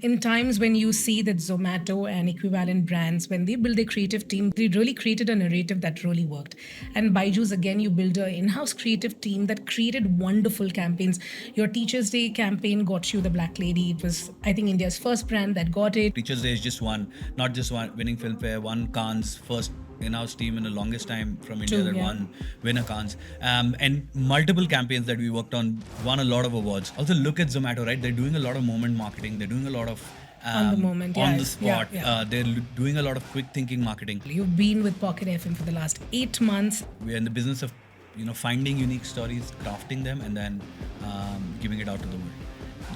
in times when you see that Zomato and equivalent brands, when they build a creative team, they really created a narrative that really worked. And Byju's, again, you build an in-house creative team that created wonderful campaigns. Your Teachers Day campaign got you the Black Lady. It was, I think, India's first brand that got it. Teachers Day is just one, not just one winning Filmfare, one Cannes, first in-house team in the longest time from India that won winner Cannes, and multiple campaigns that we worked on won a lot of awards. Also, look at Zomato, right? They're doing a lot of moment marketing. They're doing a lot of On the moment, on the yes. Yeah, spot. yeah. They're doing a lot of quick thinking marketing. You've been with Pocket FM for the last 8 months. We're in the business of finding unique stories, crafting them, and then giving it out to the world.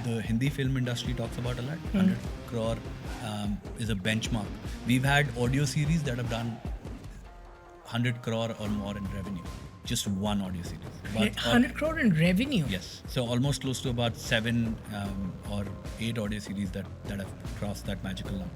The Hindi film industry talks about a lot. 100 crore is a benchmark. We've had audio series that have done 100 crore or more in revenue. Just one audio series. But, 100 crore in revenue. yes. So almost close to about 7 or 8 audio series that have crossed that magical number.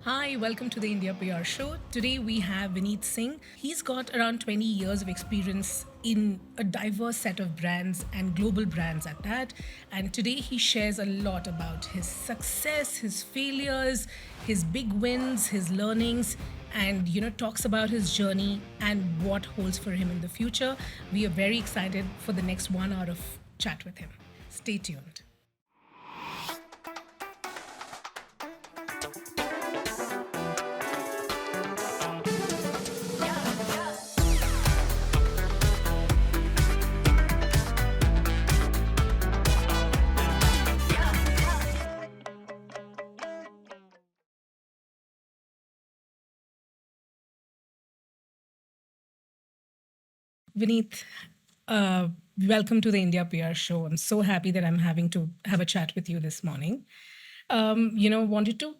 Hi, welcome to the India PR Show. Today we have Vineet Singh. He's got around 20 years of experience in a diverse set of brands and global brands at that. And today he shares a lot about his success, his failures, his big wins, his learnings, and talks about his journey and what holds for him in the future. We are very excited for the next 1 hour of chat with him. Stay tuned. Vineet, welcome to the India PR Show. I'm so happy that I'm having to have a chat with you this morning. Wanted to,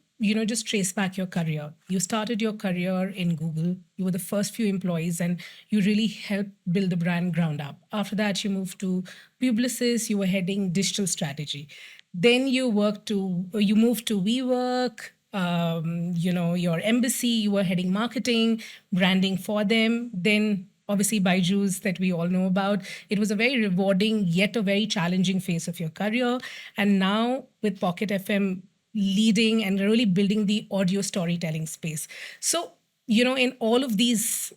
just trace back your career. You started your career in Google. You were the first few employees and you really helped build the brand ground up. After that, you moved to Publicis. You were heading digital strategy. Then you moved to WeWork, your embassy, you were heading marketing, branding for them. Then obviously BYJU'S that we all know about. It was a very rewarding yet a very challenging phase of your career. And now with Pocket FM leading and really building the audio storytelling space. So, in all of these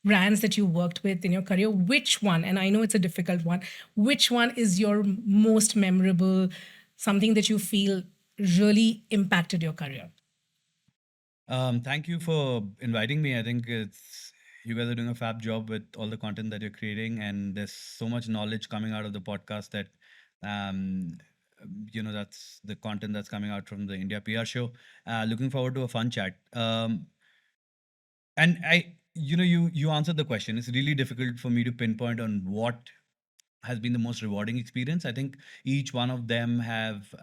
brands that you worked with in your career, which one, and I know it's a difficult one, which one is your most memorable, something that you feel really impacted your career? Thank you for inviting me. I think you guys are doing a fab job with all the content that you're creating, and there's so much knowledge coming out of the podcast that that's the content that's coming out from the India PR show. Looking forward to a fun chat. And you answered the question. It's really difficult for me to pinpoint on what has been the most rewarding experience. I think each one of them have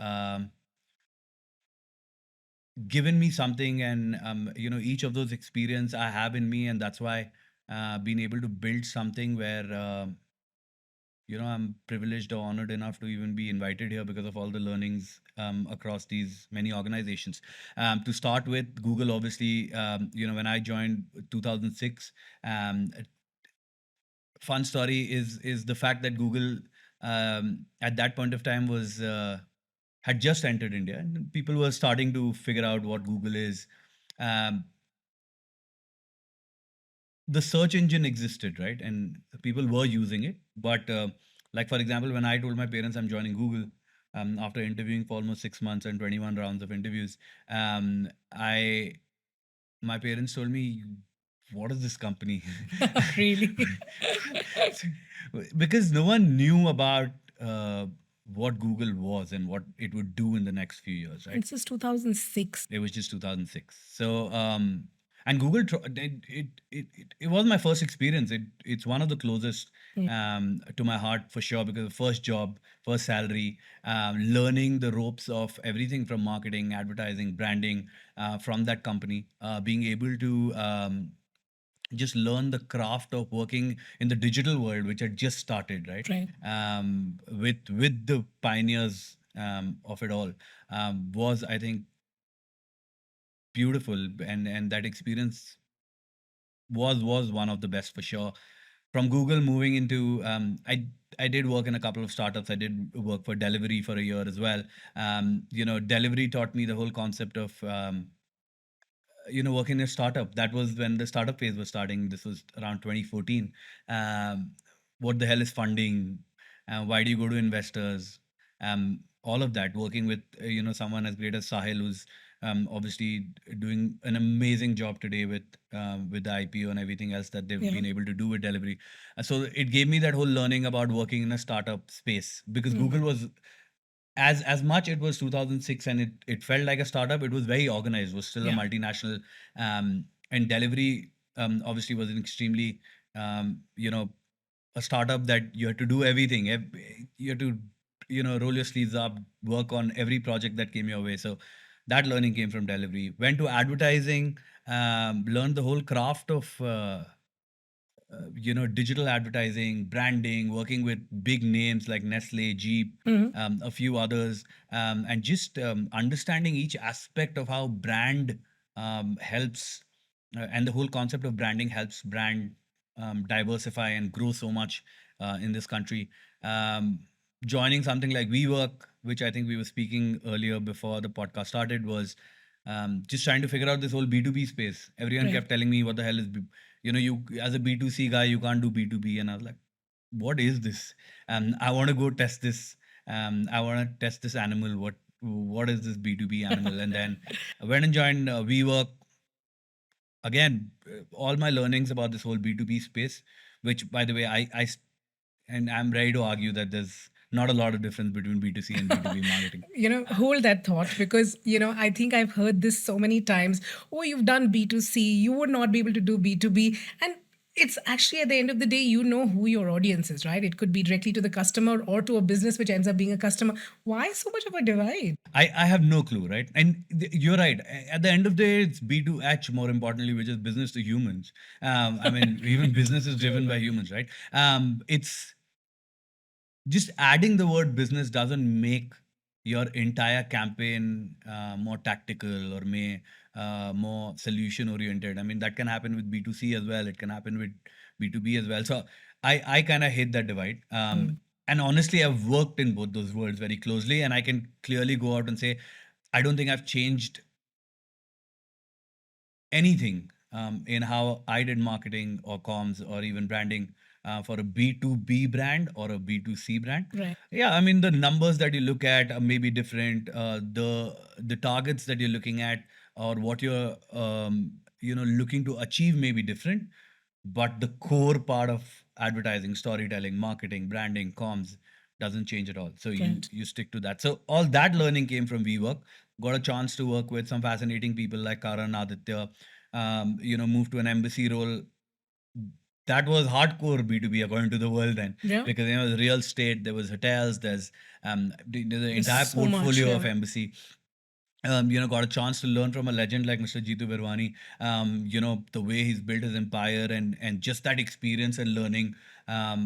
given me something, and each of those experience I have in me, and that's why being able to build something where I'm privileged or honored enough to even be invited here because of all the learnings across these many organizations. To start with, Google, obviously, when I joined 2006, fun story is the fact that Google at that point of time was had just entered India, and people were starting to figure out what Google is. Um, the search engine existed, right? And people were using it. But like, for example, when I told my parents I'm joining Google, after interviewing for almost 6 months and 21 rounds of interviews, I my parents told me, what is this company? Really? Because no one knew about what Google was and what it would do in the next few years, right? This is 2006. It was just 2006. So, and Google, it was my first experience. It's one of the closest to my heart for sure, because the first job, first salary, learning the ropes of everything from marketing, advertising, branding from that company, being able to just learn the craft of working in the digital world, which had just started, right? Right. With the pioneers of it all, was, I think, beautiful, and that experience was one of the best for sure. From Google moving into, I I did work in a couple of startups. I did work for delivery for a year as well. Delivery taught me the whole concept of working in a startup. That was when the startup phase was starting. This was around 2014. um, what the hell is funding? Why do you go to investors? All of that, working with someone as great as Sahil, who's obviously doing an amazing job today with the IPO and everything else that they've Yeah. been able to do with delivery. So it gave me that whole learning about working in a startup space, because Google was, as much it was 2006 and it felt like a startup, it was very organized, was still a Yeah. multinational. And delivery obviously was an extremely um, you know a startup that you had to do everything. You had to roll your sleeves up, work on every project that came your way. So that learning came from delivery. Went to advertising, learned the whole craft of digital advertising, branding, working with big names like Nestle, Jeep, Mhm. a few others, and just understanding each aspect of how brand helps, and the whole concept of branding helps brand diversify and grow so much in this country. Um, Joining something like WeWork, which I think we were speaking earlier before the podcast started, was just trying to figure out this whole B2B space. Everyone Right. kept telling me, what the hell is you as a B2C guy, you can't do B2B. And I was like, what is this? I want to go test this. I want to test this animal. What is this B2B animal? And then I went and joined WeWork. Again, all my learnings about this whole B2B space, which by the way, and I'm ready to argue that there's not a lot of difference between B2C and B2B marketing. Hold that thought, because I think I've heard this so many times. Oh, you've done B2C, you would not be able to do B2B. And it's actually, at the end of the day, who your audience is, right? It could be directly to the customer or to a business which ends up being a customer. Why so much of a divide? I have no clue, right? And you're right. At the end of the day, it's B2H, more importantly, which is business to humans. I mean, even business is driven by humans, right? It's just adding the word business doesn't make your entire campaign more tactical or more solution oriented. I mean, that can happen with B2C as well. It can happen with B2B as well. So I kind of hate that divide. And honestly, I've worked in both those worlds very closely, and I can clearly go out and say, I don't think I've changed anything in how I did marketing or comms or even branding for a B2B brand or a B2C brand. Right. Yeah, I mean the numbers that you look at are maybe different. The targets that you're looking at or what you're looking to achieve may be different, but the core part of advertising, storytelling, marketing, branding, comms doesn't change at all. So you Right. you stick to that. So all that learning came from WeWork. Got a chance to work with some fascinating people like Karan Aditya. Moved to an embassy role. That was hardcore B2B according to the world then, Yeah. because there was real estate, there was hotels, there's the There's entire so much. portfolio of Yeah. embassy. Got a chance to learn from a legend like Mr. Jitu Virwani. The way he's built his empire, and just that experience and learning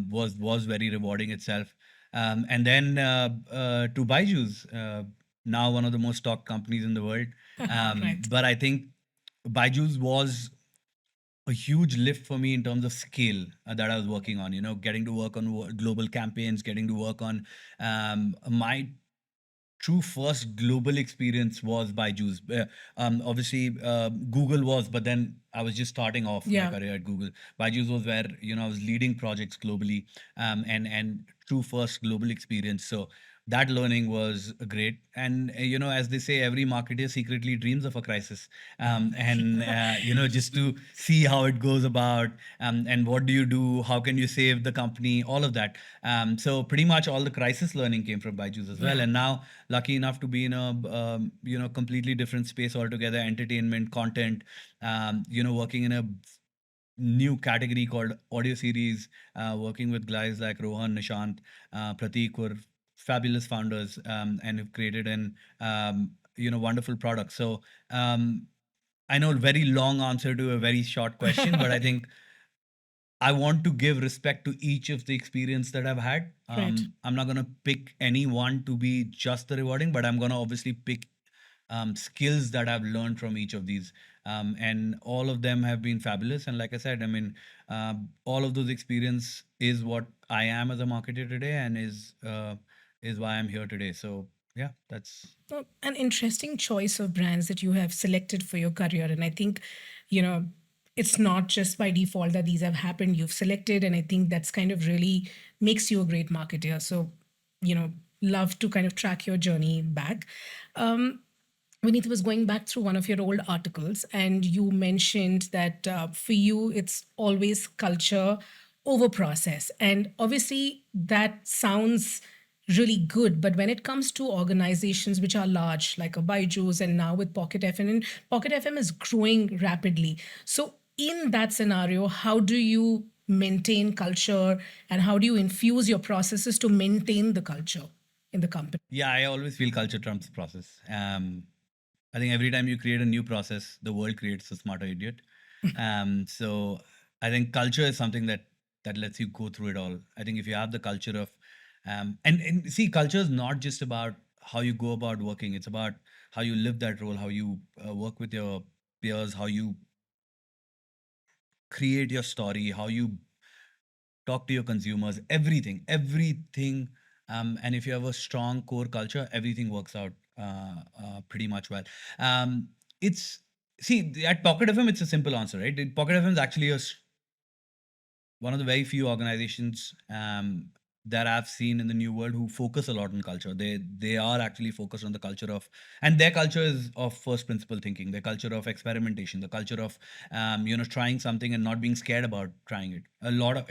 was very rewarding itself. And then to BYJU'S, now one of the most talked companies in the world. Right. But I think BYJU'S was a huge lift for me in terms of scale that I was working on. Getting to work on global campaigns, getting to work on my true first global experience was by Juice. Obviously, Google was, but then I was just starting off my Yeah. career at Google. Byju's was where I was leading projects globally, and true first global experience. So that learning was great. And as they say, every marketer secretly dreams of a crisis, and just to see how it goes about, and what do you do, how can you save the company, all of that. So pretty much all the crisis learning came from Byju's as well. Yeah. And now lucky enough to be in a completely different space altogether, entertainment, content, working in a new category called audio series, working with guys like Rohan, Nishant, Prateek, were fabulous founders, and have created an wonderful product. So I know a very long answer to a very short question, but I think I want to give respect to each of the experience that I've had. Right. I'm not gonna pick any one to be just the rewarding, but I'm gonna obviously pick skills that I've learned from each of these and all of them have been fabulous. And like I said, I mean, all of those experience is what I am as a marketer today, and is why I'm here today. So yeah, that's An interesting choice of brands that you have selected for your career. And I think, you know, it's not just by default that these have happened. You've selected, and I think that's kind of really makes you a great marketer. So, you know, love to kind of track your journey back. Vineet was going back through one of your old articles, and you mentioned that for you, it's always culture over process. And obviously, that sounds really good. But when it comes to organizations which are large, like a BYJU'S and now with Pocket FM, and Pocket FM is growing rapidly. So, in that scenario, how do you maintain culture and how do you infuse your processes to maintain the culture in the company? yeah. I always feel culture trumps process. I think every time you create a new process, the world creates a smarter idiot. So I think culture is something that lets you go through it all. I think if you have the culture of, and see, culture is not just about how you go about working. It's about how you live that role, how you work with your peers, how you create your story, how you talk to your consumers, everything. And if you have a strong core culture, everything works out pretty much well. It's see at Pocket FM, it's a simple answer, right? Pocket FM is actually one of the very few organizations that I've seen in the new world who focus a lot on culture. They are actually focused on the culture of, and their culture is of first principle thinking, their culture of experimentation, the culture of trying something and not being scared about trying it. A lot of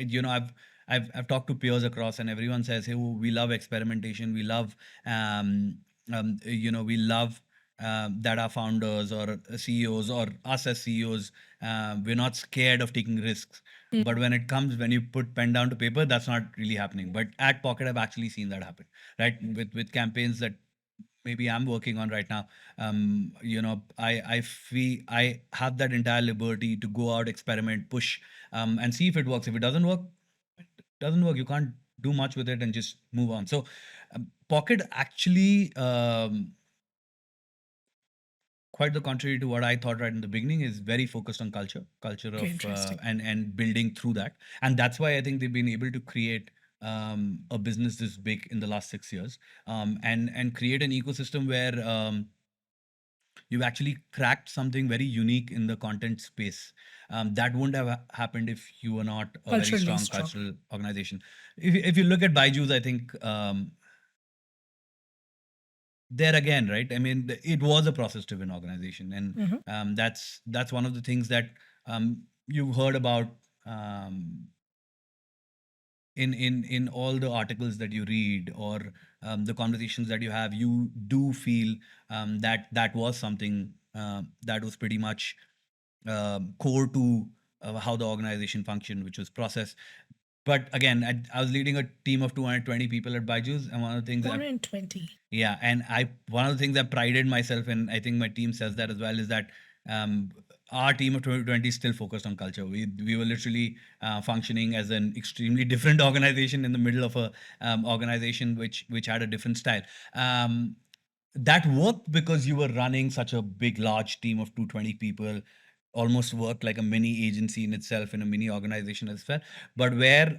I've talked to peers across, and everyone says, "Hey, we love experimentation. We love we love." That our founders or CEOs or us as CEOs, we're not scared of taking risks. But when you put pen down to paper, that's not really happening. But at Pocket, I've actually seen that happen, right? With campaigns that maybe I'm working on right now. I feel I have that entire liberty to go out, experiment, push, and see if it works. If it doesn't work. You can't do much with it and just move on. So, Pocket actually. Quite the contrary to what I thought right in the beginning, is very focused on culture Okay, of interesting. and building through that, and that's why I think they've been able to create a business this big in the last 6 years, and create an ecosystem where you've actually cracked something very unique in the content space that wouldn't have happened if you were not a very Culturally strong strong. cultural organization. If you look at Baiju's, I think there again, right? I mean, it was a process-driven organization, and that's one of the things that you've heard about um, in all the articles that you read, or the conversations that you have. You do feel that was something that was pretty much core to how the organization functioned, which was process. But again, I was leading a team of 220 people at Byju's, and one of the things I 120. yeah, and one of the things I prided myself in, I think my team says that as well, is that um, our team of 2020 is still focused on culture. We were literally functioning as an extremely different organization in the middle of a organization which had a different style. That worked because you were running such a big, large team of 220 people, almost worked like a mini agency in itself, in a mini organization as well. But where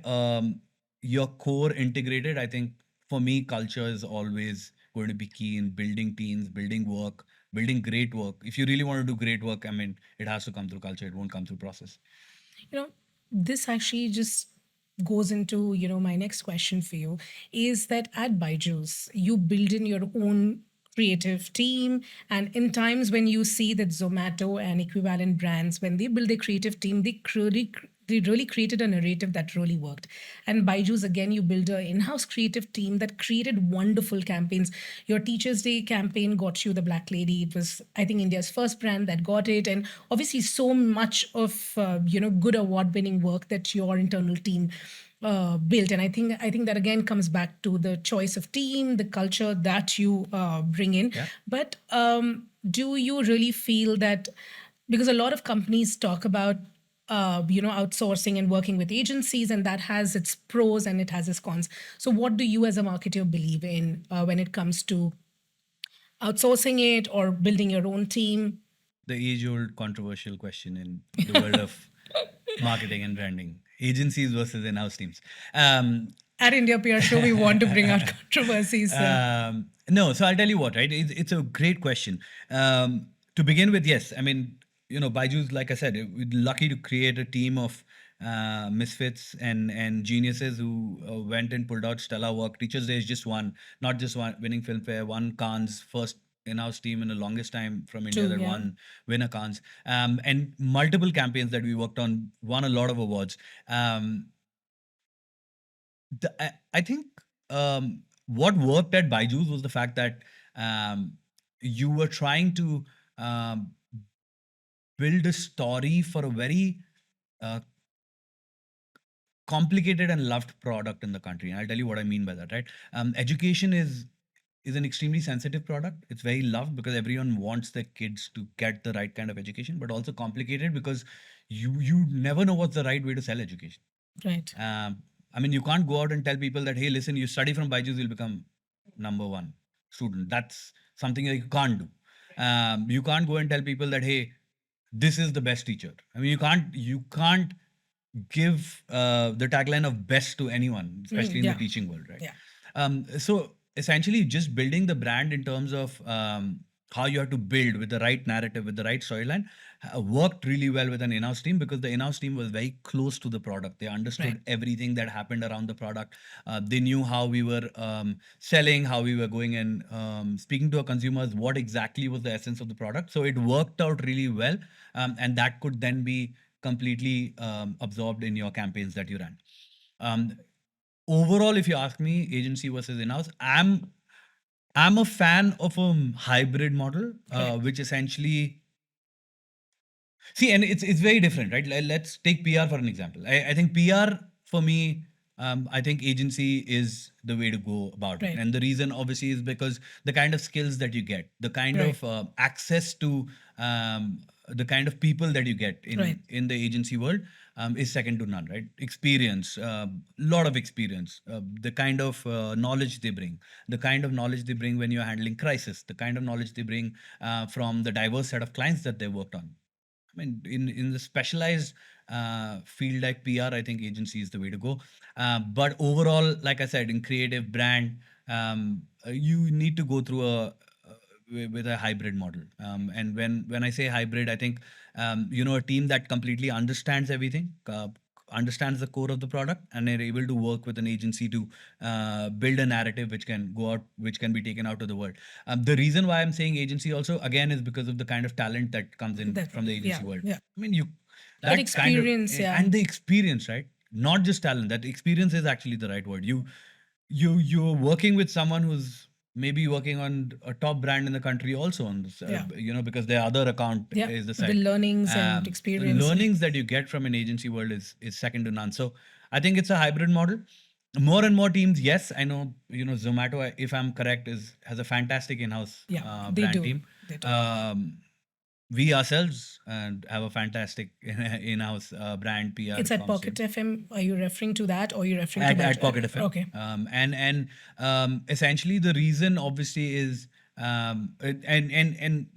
your core integrated, I think for me, culture is always going to be key in building teams, building work, building great work. If you really want to do great work, I mean, it has to come through culture. It won't come through process. You know, this actually just goes into, my next question for you is that at Byju's, you build in your own creative team. And in times when you see that Zomato and equivalent brands, when they build a creative team, they really created a narrative that really worked. And Byju's, again, you build an in-house creative team that created wonderful campaigns. Your Teachers Day campaign got you the Black Lady. It was, I think, India's first brand that got it. And obviously, so much of good award-winning work that your internal team built. And I think that again comes back to the choice of team, the culture that you bring in. Yeah. But do you really feel that, because a lot of companies talk about outsourcing and working with agencies, and that has its pros and it has its cons. So what do you as a marketer believe in when it comes to outsourcing it or building your own team? the age-old controversial question in the world of marketing and branding: agencies versus in-house teams. Um, At India PR Show, we want to bring out controversies. So. no, so I'll tell you what, right? It's a great question. To begin with, yes, I mean, BYJU'S, like I said, we're lucky to create a team of misfits and geniuses who went and pulled out stellar work. Teachers Day is just one, not just one winning Filmfare, one Cannes, first in-house team in the longest time from India True, that yeah. won winner Cannes, and multiple campaigns that we worked on, won a lot of awards. I think what worked at BYJU'S was the fact that um, you were trying to um, build a story for a very uh, complicated and loved product in the country. And I'll tell you what I mean by that, right? Education is an extremely sensitive product. It's very loved because everyone wants their kids to get the right kind of education, but also complicated because you never know what's the right way to sell education. Right. I mean, you can't go out and tell people that, hey, listen, you study from BYJU'S, you'll become number one student. That's something that you can't do. You can't go and tell people that, hey, this is the best teacher. I mean, you can't give the tagline of best to anyone, especially in the Yeah. teaching world, right? Yeah. So essentially, just building the brand in terms of how you have to build with the right narrative, with the right storyline, worked really well with an in-house team because the in-house team was very close to the product. They Right. understood everything that happened around the product. They knew how we were selling, how we were going and speaking to our consumers, what exactly was the essence of the product. So it worked out really well, and that could then be completely absorbed in your campaigns that you ran. Um, Overall, if you ask me, agency versus in-house, I'm a fan of a hybrid model, Right. which essentially see, and it's very different, right? Let's take PR for an example. I think PR for me, I think agency is the way to go about it, Right. and the reason obviously is because the kind of skills that you get, the kind Right. of access to the kind of people that you get Right. in the agency world is second to none, right? Experience, lot of experience, the kind of knowledge they bring, the kind of knowledge they bring when you're handling crisis, the kind of knowledge they bring from the diverse set of clients that they worked on. I mean, in the specialized field like PR, I think agency is the way to go. But overall, like I said, in creative brand, you need to go through with a hybrid model. And when I say hybrid, I think a team that completely understands everything, understands the core of the product, and are able to work with an agency to build a narrative which can go out, which can be taken out to the world. The reason why I'm saying agency also again is because of the kind of talent that comes in That. from the Yeah. agency world. Yeah. I mean, you That that kind of experience. Yeah. and the experience, right? Not just talent. That experience is actually the right word. You're working with someone who's maybe working on a top brand in the country also on this, Yeah. because their other account Yeah. is the The side. learnings and The experience. learnings that you get from an agency world is second to none. So I think it's a hybrid model. More and more teams, yes, I know. Zomato, if I'm correct, is has a fantastic in-house Yeah. They brand do. team. They do. We ourselves and have a fantastic in-house brand PR It's at comms Pocket team FM. Are you referring to that, or are you referring to at budget? Pocket FM. Okay. And essentially the reason obviously is and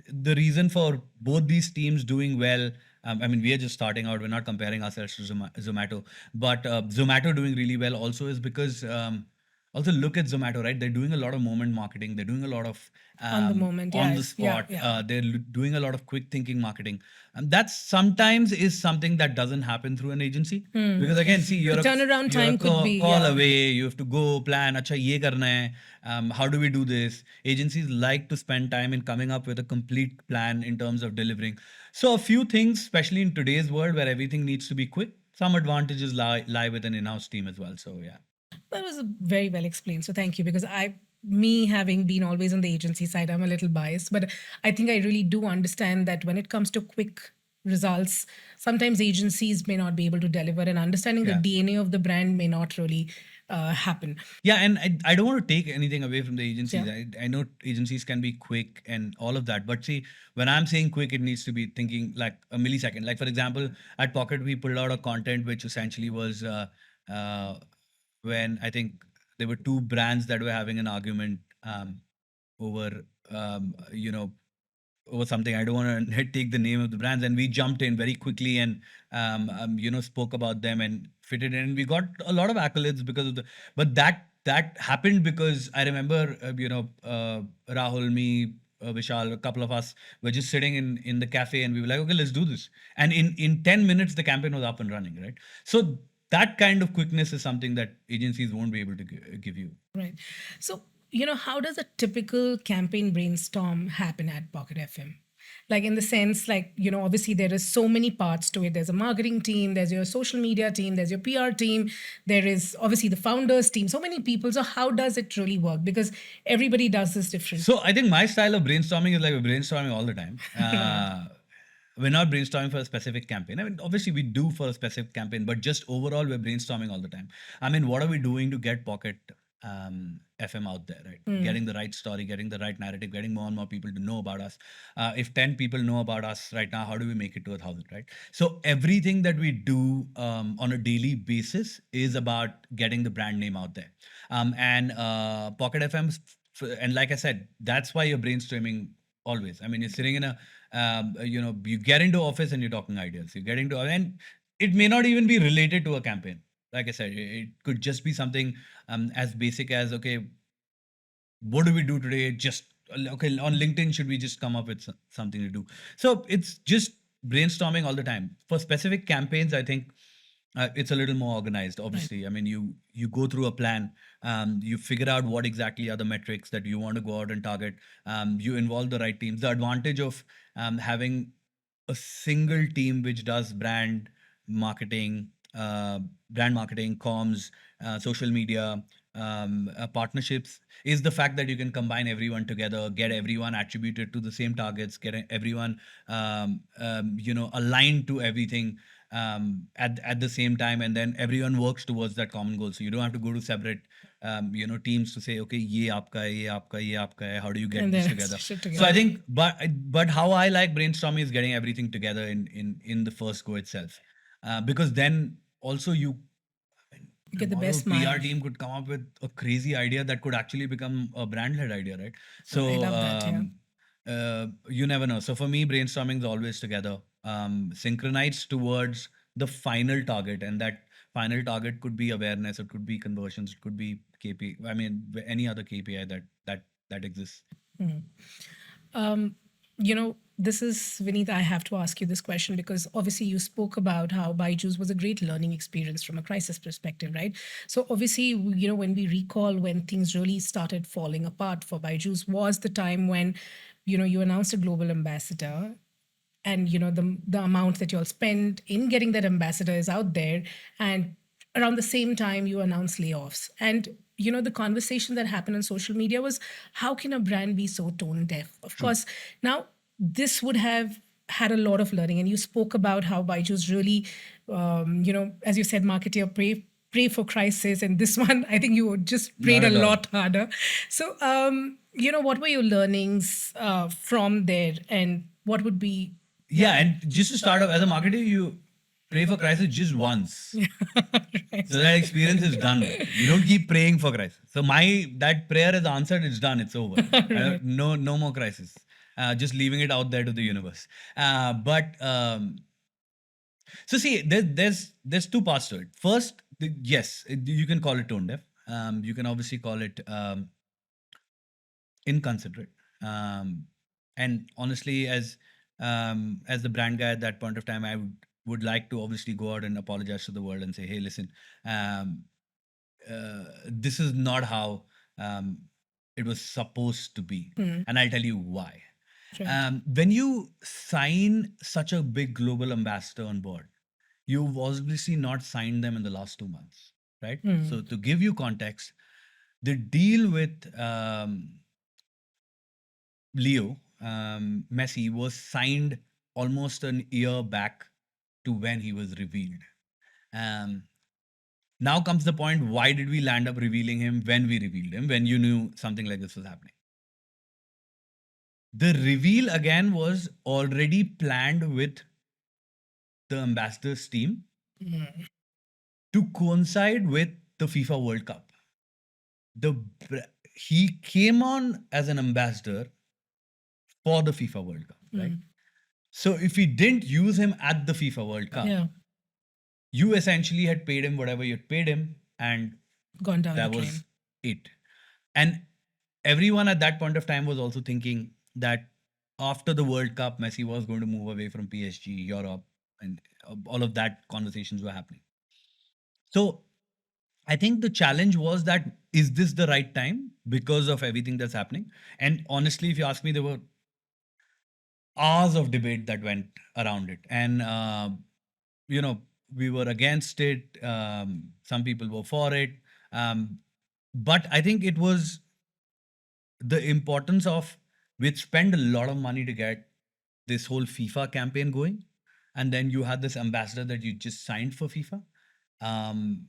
the reason for both these teams doing well. I mean, we are just starting out. We're not comparing ourselves to Zomato, but Zomato doing really well also is because also look at Zomato, right? They're doing a lot of moment marketing. They're doing a lot of On the moment. on the Yes. Yeah. spot. Yeah. They're doing a lot of quick thinking marketing, and that sometimes is something that doesn't happen through an agency because again, see, The turnaround you're a time could be. call Yeah. away. You have to go plan. Acha, ye karna hai. How do we do this? Agencies like to spend time in coming up with a complete plan in terms of delivering. So a few things, especially in today's world where everything needs to be quick, some advantages lie with an in-house team as well. So yeah. That was very well explained. So thank you, because me having been always on the agency side, I'm a little biased, but I think I really do understand that when it comes to quick results, sometimes agencies may not be able to deliver, and understanding the Yeah. DNA of the brand may not really happen. Yeah, and I don't want to take anything away from the agencies. Yeah. I know agencies can be quick and all of that, but see, when I'm saying quick, it needs to be thinking like a millisecond. Like for example, at Pocket, we pulled out a content which essentially was uh, when I think there were two brands that were having an argument over, um, you know, over something. I don't want to take the name of the brands, and we jumped in very quickly and spoke about them and fitted in. We got a lot of accolades because of the. But that happened because I remember Rahul, me. Vishal, a couple of us were just sitting in the cafe, and we were like, okay, let's do this. And in 10 minutes, the campaign was up and running, right? So that kind of quickness is something that agencies won't be able to give you. Right. So, how does a typical campaign brainstorm happen at Pocket FM? Like, in the sense, like, obviously there is so many parts to it. There's a marketing team, there's your social media team, there's your PR team, there is obviously the founders team, so many people. So, how does it really work? Because everybody does this different. So I think my style of brainstorming is like we're brainstorming all the time. Right. We're not brainstorming for a specific campaign. I mean, obviously we do for a specific campaign, but just overall we're brainstorming all the time. I mean, what are we doing to get Pocket FM out there, right? Getting the right story, getting the right narrative, getting more and more people to know about us. If 10 people know about us right now, how do we make it to 1,000, right? So everything that we do on a daily basis is about getting the brand name out there. And Pocket FM, and like I said, that's why you're brainstorming always. I mean, you're sitting in a, you get into office and you're talking ideas. You get into, and it may not even be related to a campaign. Like I said, it could just be something as basic as, okay, what do we do today? Just okay, on LinkedIn, should we just come up with something to do? So it's just brainstorming all the time. For specific campaigns, I think it's a little more organized. Obviously, I mean, you go through a plan, you figure out what exactly are the metrics that you want to go out and target. You involve the right teams. The advantage of having a single team which does uh, brand marketing, comms, social media, partnerships is the fact that you can combine everyone together, get everyone attributed to the same targets, get everyone aligned to everything at the same time, and then everyone works towards that common goal. So you don't have to go to separate teams to say, okay, ye aapka hai, ye aapka, ye aapka hai. How do you get And this then together? stitch it So I together. think, but how I like brainstorming is getting everything together in the first go itself, because then also you You get the tomorrow best PR mind. team could come up with a crazy idea that could actually become a brand led idea, right? I So love that. Yeah. you never know. So for me, brainstorming is always together, synchronized towards the final target, and that final target could be awareness, it could be conversions, it could be KPI. I mean, any other KPI that exists. Um, this is Vineet. I have to ask you this question because obviously you spoke about how BYJU'S was a great learning experience from a crisis perspective, right? So obviously, when we recall when things really started falling apart for BYJU'S was the time when, you announced a global ambassador, and the amount that you'll spend in getting that ambassador is out there, and around the same time you announce layoffs, and the conversation that happened on social media was, how can a brand be so tone deaf? Of True. course, now this would have had a lot of learning, and you spoke about how Byju's really, as you said, marketer pray for crisis, and this one I think you just Not prayed a at all. lot harder. So what were your learnings from there, and what would be, yeah. Yeah, and just to start off, as a marketer, you pray for crisis just once. Right. So that experience is done. You don't keep praying for crisis. So my that prayer is answered. It's done. It's over. Right. No more crisis. Just leaving it out there to the universe. But so see, there's two parts to it. First, yes, you can call it tone deaf. You can obviously call it inconsiderate. And honestly, as the brand guy at that point of time, I would like to obviously go out and apologize to the world and say, hey, listen, this is not how um, it was supposed to be. And I'll tell you why. Right. When you sign such a big global ambassador on board, you've obviously not signed them in the last 2 months, right? So, to give you context, the deal with Leo Messi was signed almost an year back to when he was revealed. Um, Now comes the point, why did we land up revealing him when we revealed him, when you knew something like this was happening? The reveal again was already planned with the ambassadors team to coincide with the FIFA World Cup. The He came on as an ambassador for the FIFA World Cup, right? So if we didn't use him at the FIFA World Cup, Yeah. you essentially had paid him whatever you'd paid him, and Gone down the that drain. was it. And everyone at that point of time was also thinking that after the World Cup, Messi was going to move away from PSG, Europe, and all of that conversations were happening. So I think the challenge was that is this the right time because of everything that's happening? And honestly, if you ask me, there were hours of debate that went around it. And, you know, we were against it. Some people were for it. Um, but I think it was the importance of we'd spend a lot of money to get this whole FIFA campaign going. And then you had this ambassador that you just signed for FIFA. Um,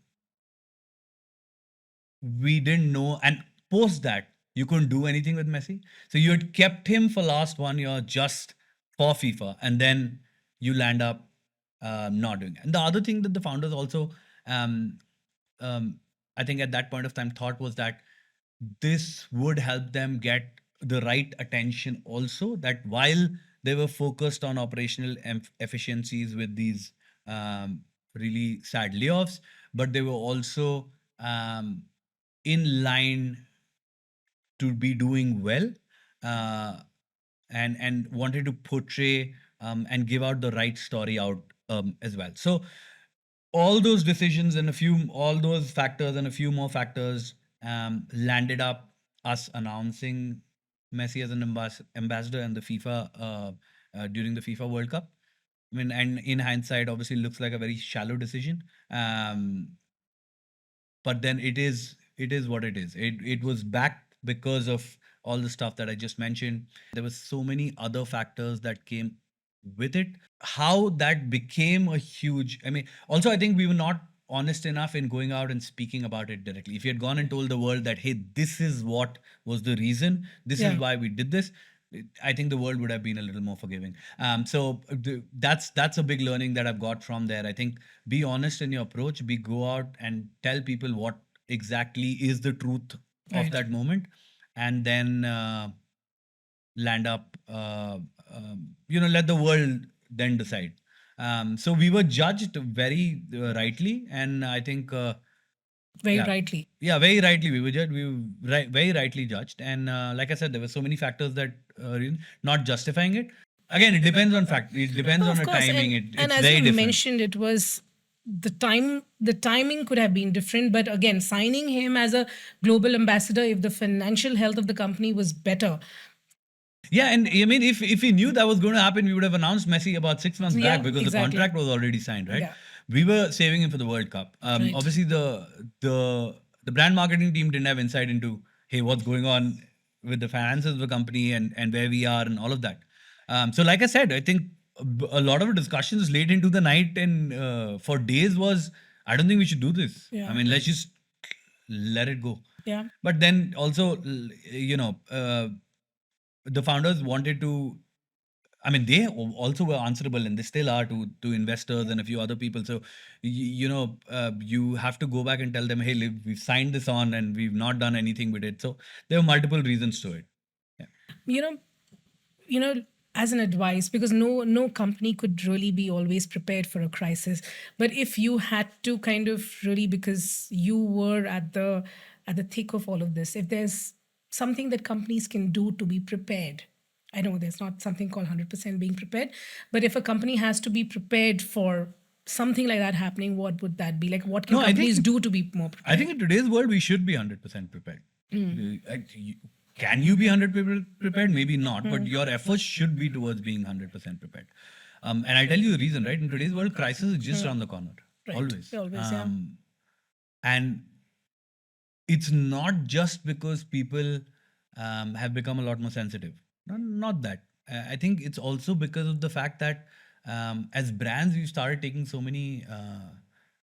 we didn't know, and post that you couldn't do anything with Messi. So you had kept him for last 1 year just for FIFA, and then you land up not doing it. And the other thing that the founders also, um, um, I think at that point of time thought was that this would help them get the right attention also, that while they were focused on operational efficiencies with these really sad layoffs, but they were also um, in line to be doing well, uh, and wanted to portray and give out the right story out as well. So all those decisions and all those factors and a few more factors landed up us announcing Messi as an ambassador and the FIFA during the FIFA World Cup. I mean, and in hindsight, obviously, looks like a very shallow decision. But then it is what it is. It was backed because of all the stuff that I just mentioned. There were so many other factors that came with it. How that became a huge, I mean, also I think we were not honest enough in going out and speaking about it directly. If you had gone and told the world that, hey, this is what was the reason, this is Yeah. why we did this, I think the world would have been a little more forgiving. That's a big learning that I've got from there. I think be honest in your approach. Be go out and tell people what exactly is the truth of Right. that moment, and then land up. Let the world then decide. So we were judged very rightly, and I think. Very Yeah. rightly. Yeah, very rightly. We were judged. Very rightly judged. And like I said, there were so many factors that not justifying it. Again, it depends on fact. It depends No, on of a course. timing. And It's as very you different. mentioned, it was the timing could have been different, but again, signing him as a global ambassador, if the financial health of the company was better. Yeah, and I mean, if we knew that was going to happen, we would have announced Messi about 6 months Yeah, back because the exactly. contract was already signed, right? Yeah. We were saving him for the World Cup. Right. Obviously, the brand marketing team didn't have insight into, hey, what's going on with the finances of the company and where we are and all of that. So, like I said, I think a lot of discussions late into the night and for days was, I don't think we should do this. Yeah. I mean, let's just let it go. Yeah. But then also, the founders wanted to, I mean, they also were answerable, and they still are to investors and a few other people. So, you have to go back and tell them, hey, we've signed this on and we've not done anything with it. So there were multiple reasons to it. Yeah. You know, you know as an advice, because no company could really be always prepared for a crisis, but if you had to kind of really, because you were at the thick of all of this, if there's something that companies can do to be prepared, I know there's not something called 100% being prepared, but if a company has to be prepared for something like that happening, what would that be? Like, what can No, I think companies do to be more prepared? I think in today's world, we should be 100% prepared. Can you be 100% prepared? Maybe not, but your efforts should be towards being 100% prepared. And I'll tell you the reason, right? In today's world, crisis is just around the corner. Right. Always. Always, yeah. And it's not just because people have become a lot more sensitive. Not that. I think it's also because of the fact that as brands, we've started taking so many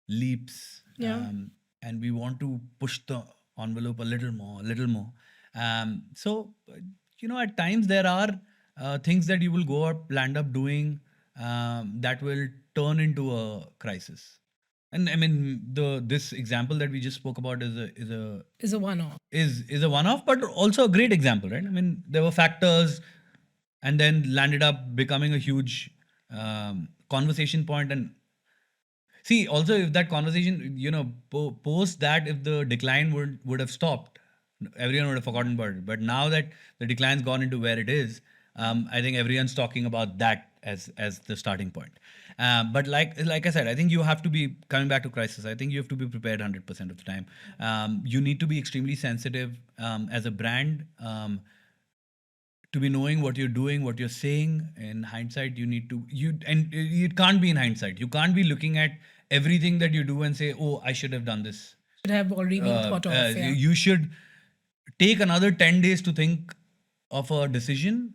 leaps, Yeah. and we want to push the envelope a little more, a little more. At times there are things that you will go up, land up doing that will turn into a crisis. And I mean, this example that we just spoke about Is a one-off. is a one-off, but also a great example, right? I mean, there were factors. and then landed up becoming a huge conversation point. And see, also, if that conversation, post that, if the decline would have stopped, everyone would have forgotten about it. But now that the decline's gone into where it is, I think everyone's talking about that as the starting point. But like I said, I think you have to be coming back to crisis. I think you have to be prepared 100% of the time. You need to be extremely sensitive as a brand. To be knowing what you're doing, what you're saying. In hindsight, you need to and it can't be in hindsight. You can't be looking at everything that you do and say, "Oh, I should have done this." Should have already been thought of. Yeah. You should take another 10 days to think of a decision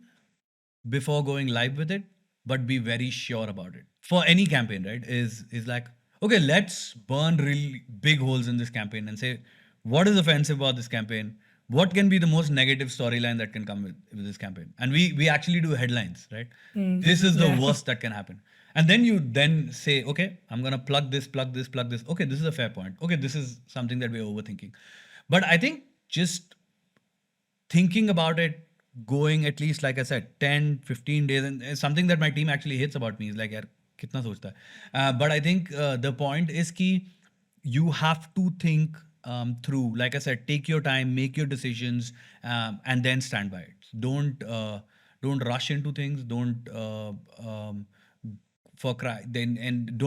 before going live with it, but be very sure about it. For any campaign, right? Is like, okay, let's burn really big holes in this campaign and say, what is offensive about this campaign? What can be the most negative storyline that can come with this campaign? And we actually do headlines, right? This is the worst that can happen. And then you then say, okay, I'm gonna plug this, plug this, plug this. Okay, this is a fair point. Okay, this is something that we're overthinking. But I think just thinking about it, going at least, like I said, 10 15 days, and it's something that my team actually hates about me, is like, yaar, kitna sochta hai? But I think the point is ki you have to think through, like I said, take your time, make your decisions, and then stand by it. Don't rush into things. Don't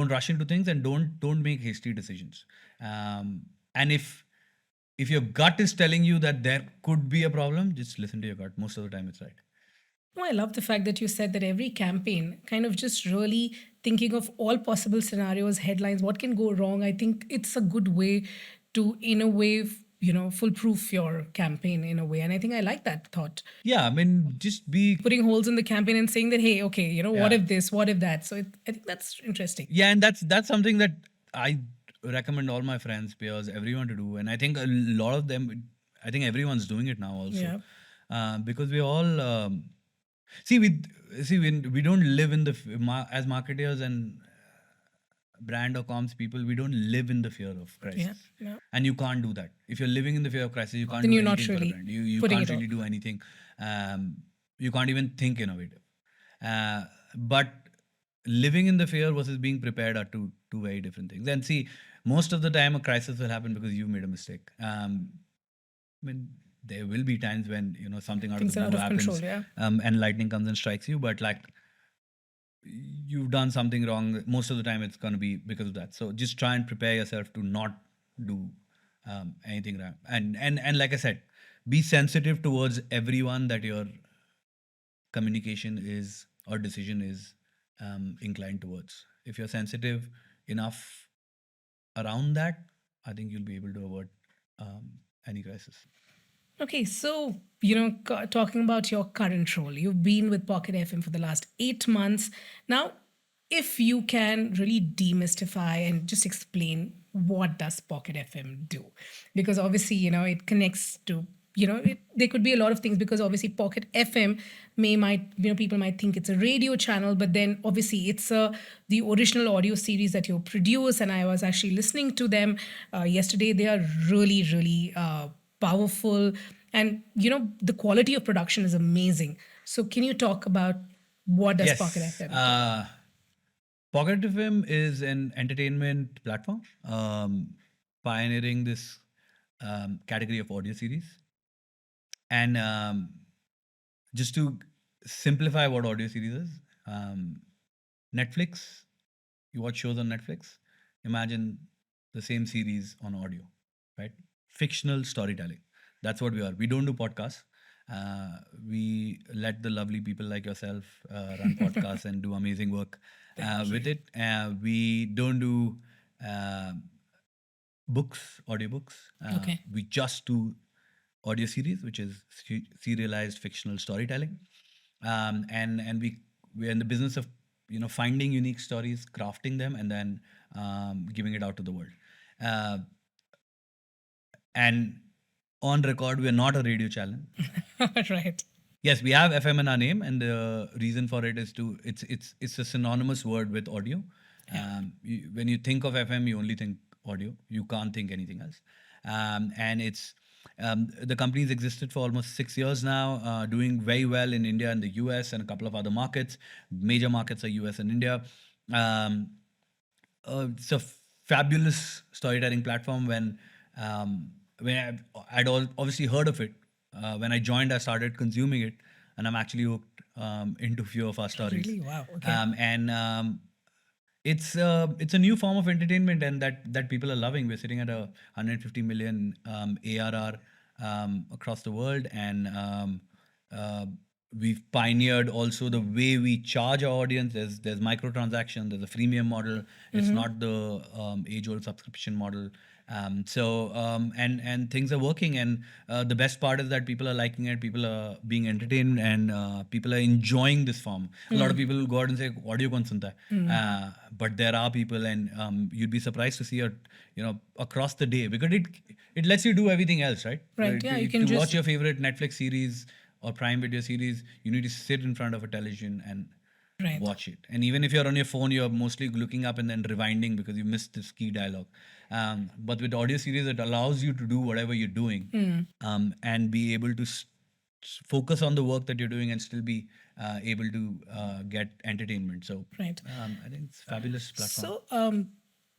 rush into things, and don't make hasty decisions. And if your gut is telling you that there could be a problem, just listen to your gut. Most of the time, it's right. No, I love the fact that you said that every campaign kind of just really thinking of all possible scenarios, headlines, what can go wrong. I think it's a good way to, in a way, foolproof your campaign in a way. And I think I like that thought. Yeah, I mean, just be. Putting holes in the campaign and saying that, hey, okay, what Yeah. if this, what if that? So I think that's interesting. Yeah, and that's something that I recommend all my friends, peers, everyone to do. And I think a lot of them, I think everyone's doing it now also. Yeah. Because we all we don't live in as marketers and brand or comms people, we don't live in the fear of crisis. Yeah. And you can't do that. If you're living in the fear of crisis, you can't Then do you're not anything for a really brand. You putting can't it really all. do anything. You can't even think innovative. But living in the fear versus being prepared are two very different things. And see, most of the time a crisis will happen because you made a mistake. I mean, there will be times when something out Things of are the out blue of happens, control. Yeah. and lightning comes and strikes you. But like, you've done something wrong. Most of the time, it's going to be because of that. So just try and prepare yourself to not do anything wrong. And like I said, be sensitive towards everyone that your communication is or decision is inclined towards. If you're sensitive enough around that, I think you'll be able to avoid any crisis. Okay, so, talking about your current role, you've been with Pocket FM for the last 8 months. Now, if you can really demystify and just explain what does Pocket FM do? Because obviously, it connects to, there could be a lot of things because obviously Pocket FM people might think it's a radio channel, but then obviously it's the original audio series that you produce. And I was actually listening to them yesterday. They are really, really powerful, and the quality of production is amazing. So can you talk about what does Pocket Yes. FM do? Pocket FM is an entertainment platform pioneering this category of audio series. And just to simplify what audio series is, Netflix, you watch shows on Netflix, imagine the same series on audio, right? Fictional storytelling. That's what we are. We don't do podcasts. We let the lovely people like yourself run podcasts and do amazing work with it. We don't do audiobooks. Okay. We just do audio series, which is serialized fictional storytelling. And we're in the business of finding unique stories, crafting them, and then giving it out to the world. And on record, we are not a radio channel. Right. Yes, we have FM in our name, and the reason for it is it's a synonymous word with audio. When you think of FM, you only think audio. You can't think anything else. And The company's existed for almost 6 years now, doing very well in India and the US and a couple of other markets. Major markets are US and India. Um, it's a fabulous storytelling platform. When I'd obviously heard of it. When I joined, I started consuming it, and I'm actually hooked into a few of our stories. Really? Wow. Okay. And it's a new form of entertainment, and that people are loving. We're sitting at a 150 million ARR across the world, and uh, we've pioneered also the way we charge our audience. There's microtransaction, there's a freemium model. It's not the age old subscription model. And things are working, and the best part is that people are liking it, people are being entertained, and people are enjoying this form. A lot of people will go out and say audio kaun sunta hai? But there are people, and you'd be surprised to see across the day, because it lets you do everything else, right? Right. Yeah, you can To watch just your favorite Netflix series or Prime Video series, you need to sit in front of a television and right. watch it. And even if you're on your phone, you're mostly looking up and then rewinding because you missed this key dialogue. But with audio series, it allows you to do whatever you're doing, and be able to focus on the work that you're doing and still be able to get entertainment. So Right. I think it's a fabulous platform. So,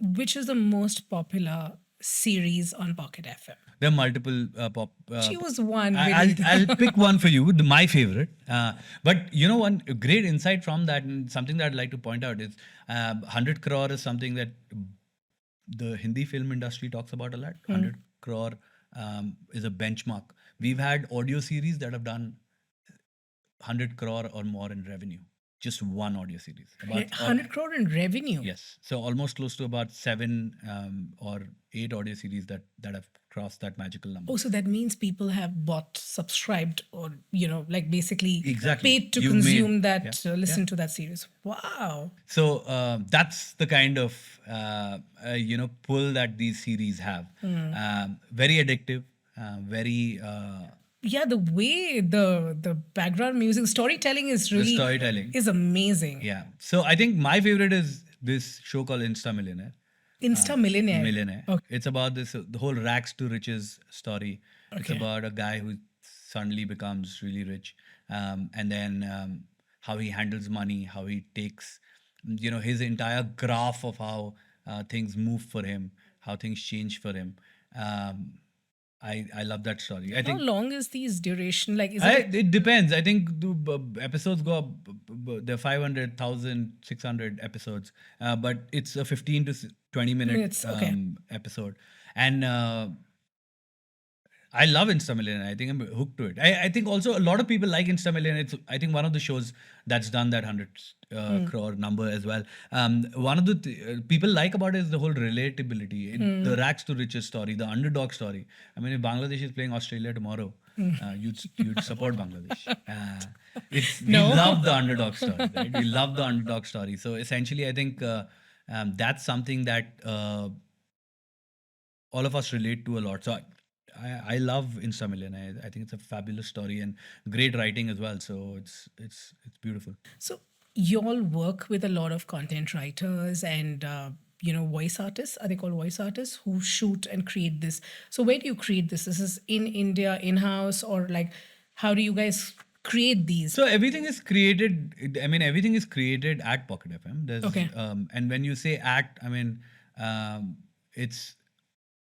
which is the most popular series on Pocket FM? There are multiple pop. Choose one. I'll, Really. I'll pick one for you, my favorite. But one great insight from that, and something that I'd like to point out is 100 crore is something that the Hindi film industry talks about a lot. 100 crore is a benchmark. We've had audio series that have done 100 crore or more in revenue. Just one audio series. About 100 crore in revenue. yes, so almost close to about 7 or 8 audio series that have crossed that magical number. Oh, so that means people have bought, subscribed, or like basically Exactly. paid to You've consume made- that, yeah, listen to that series. Wow. So that's the kind of pull that these series have. Very addictive. Very Yeah, the way the background music storytelling is the really storytelling. is amazing. Yeah. So I think my favorite is this show called Insta Millionaire. Insta Millionaire. Millionaire. Okay. It's about the whole rags to riches story. It's Okay. about a guy who suddenly becomes really rich, and then how he handles money, how he takes, his entire graph of how things move for him, how things change for him. I love that story. I How think long is these duration? Like, is it it depends. I think the episodes go up. They're 500,000, 600 episodes, but it's a 15 to 20 Minutes, okay. episode. And I love Insta Millionaire. I think I'm hooked to it. I think also a lot of people like Insta Millionaire. It's I think one of the shows that's done that 100 crore number as well. One of the people like about it is the whole relatability, the rags to riches story, the underdog story. I mean, if Bangladesh is playing Australia tomorrow, you'd support Bangladesh. We No. love the underdog story, right? We love the underdog story. So essentially, I think that's something that all of us relate to a lot. So I love Insta Millionaire. I think it's a fabulous story and great writing as well. So it's beautiful. so? You all work with a lot of content writers and voice artists. Are they called voice artists who shoot and create this? So where do you create this? This is in India, in house, or like how do you guys create these? So everything is created. I mean, everything is created at Pocket FM. There's Okay. and when you say act, I mean,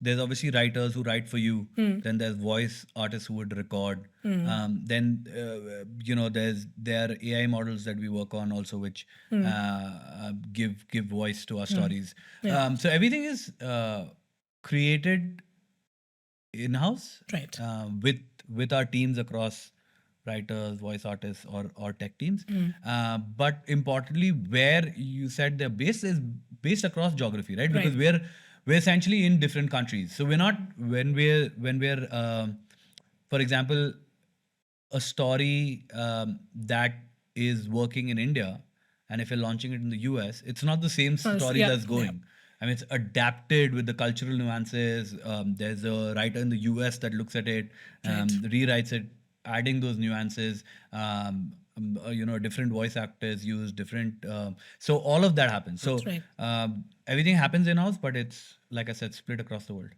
there's obviously writers who write for you. Then there's voice artists who would record. Then there are AI models that we work on also, which give voice to our stories. So everything is created in house, Right. with our teams across writers, voice artists, or tech teams. But importantly, where you said they're based is based across geography, right? Because we're essentially in different countries. So we're not when we're for example, a story that is working in India, and if you're launching it in the US, it's not the same story yeah, that's going. I mean, it's adapted with the cultural nuances. There's a writer in the US that looks at it, rewrites it, adding those nuances. Different voice actors use different. So all of that happens. So That's right. everything happens in house, but it's like I said, split across the world.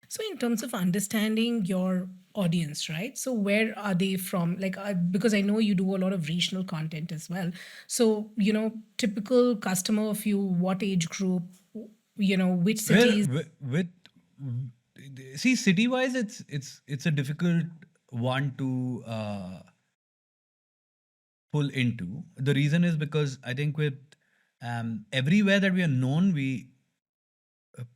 So, in terms of understanding your audience, right? So, where are they from? Like, because I know you do a lot of regional content as well. So, typical customer of you, what age group, which Well, cities? with see, city wise, it's a difficult one to pull into. The reason is because I think with everywhere that we are known, we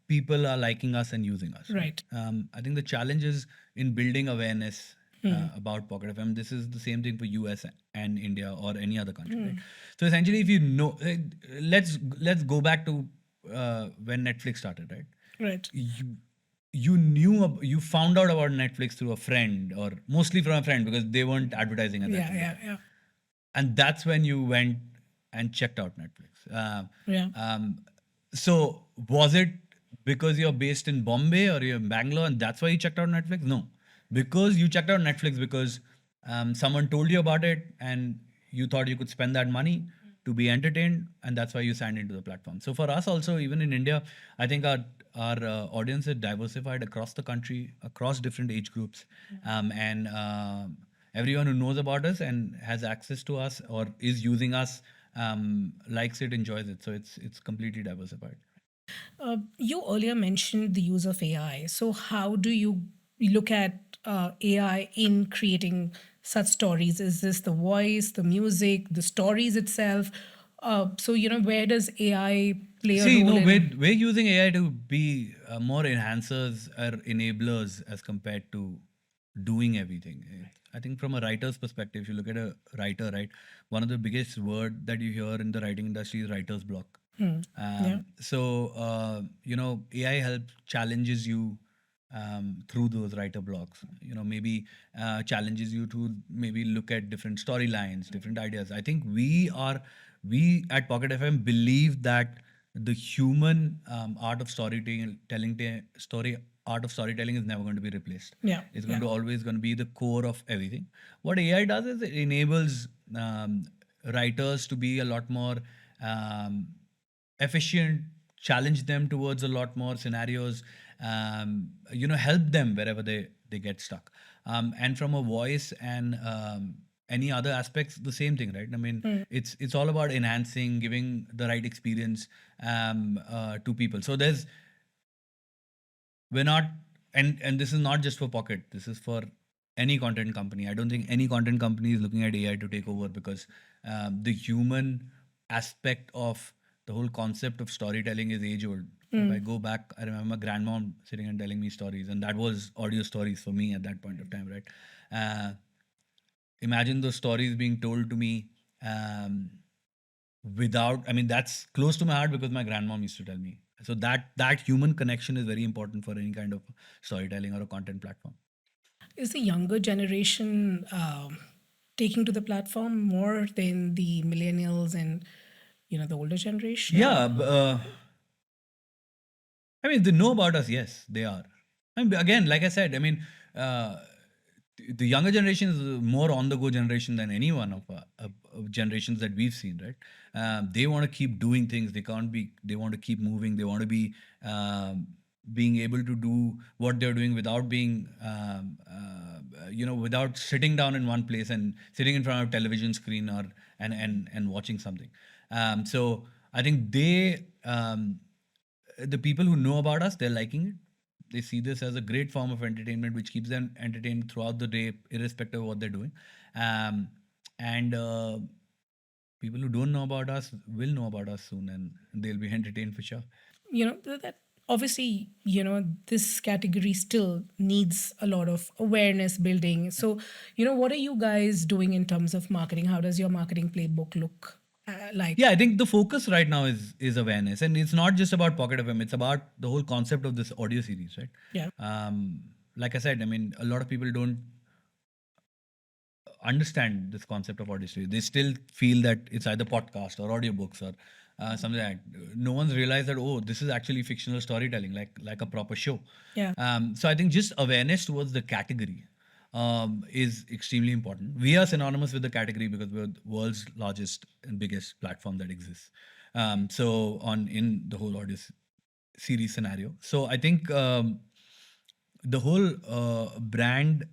people are liking us and using us, right? Right. I think the challenge is in building awareness about Pocket FM. This is the same thing for US and India or any other country, right? So essentially, if you know, let's go back to when Netflix started, right? Right. You found out about Netflix through a friend or mostly from a friend because they weren't advertising at that Yeah, time, yeah, yeah. and that's when you went and checked out Netflix. Yeah. So was it because you're based in Bombay or you're in Bangalore and that's why you checked out Netflix? No, because you checked out Netflix because someone told you about it and you thought you could spend that money to be entertained, and that's why you signed into the platform. So for us also, even in India, I think our audience is diversified across the country, across different age groups, and everyone who knows about us and has access to us or is using us likes it, enjoys it. So it's completely diversified. You earlier mentioned the use of AI. So, how do you look at AI in creating such stories? Is this the voice, the music, the stories itself? So, where does AI play a See, role no, in? we're using AI to be more enhancers or enablers as compared to doing everything. I think from a writer's perspective, if you look at a writer, right, one of the biggest word that you hear in the writing industry is writer's block. Yeah. AI helps challenges you through those writer blocks. Maybe challenges you to maybe look at different storylines, different ideas. I think we at Pocket FM believe that the human art of storytelling, art of storytelling is never going to be replaced. Yeah. It's going Yeah. to always going to be the core of everything. What AI does is it enables writers to be a lot more um, efficient, challenge them towards a lot more scenarios, help them wherever they get stuck. And from a voice and any other aspects, the same thing, right? I mean, it's all about enhancing, giving the right experience to people. So we're not, and this is not just for Pocket. This is for any content company. I don't think any content company is looking at AI to take over because the human aspect of the whole concept of storytelling is age old. If I go back, I remember my grandmom sitting and telling me stories, and that was audio stories for me at that point of time, right? Imagine those stories being told to me um, without, I mean, that's close to my heart because my grandmom used to tell me. So that human connection is very important for any kind of storytelling or a content platform. Is the younger generation taking to the platform more than the millennials and, the older generation? Yeah, I mean, they know about us. Yes, they are. And again, like I said, I mean, uh, the younger generation is a more on the go generation than any one of generations that we've seen, right? They want to keep doing things. They can't be. They want to keep moving. They want to be being able to do what they're doing without being, without sitting down in one place and sitting in front of a television screen or and watching something. So I think the people who know about us, they're liking it. They see this as a great form of entertainment, which keeps them entertained throughout the day, irrespective of what they're doing. Um, and people who don't know about us will know about us soon, and they'll be entertained for sure. That obviously, this category still needs a lot of awareness building. So, what are you guys doing in terms of marketing? How does your marketing playbook look like? Yeah, I think the focus right now is awareness, and it's not just about Pocket FM. It's about the whole concept of this audio series, right? Yeah. Like I said, I mean, a lot of people don't understand this concept of audio series. They still feel that it's either podcast or audiobooks or something like that. No one's realized that, oh, this is actually fictional storytelling, like a proper show. Yeah. So I think just awareness towards the category is extremely important. We are synonymous with the category because we're the world's largest and biggest platform that exists. So on in the whole audio series scenario. So I think the whole brand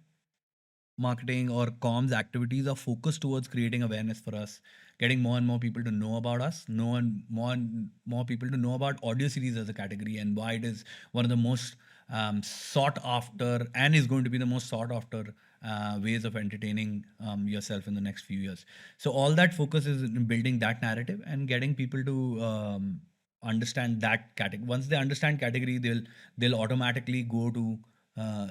marketing or comms activities are focused towards creating awareness for us, getting more and more people to know about us, and more people to know about audio series as a category and why it is one of the most sought after and is going to be the most sought after ways of entertaining yourself in the next few years. So all that focus is in building that narrative and getting people to understand that category. Once they understand category, they'll automatically go to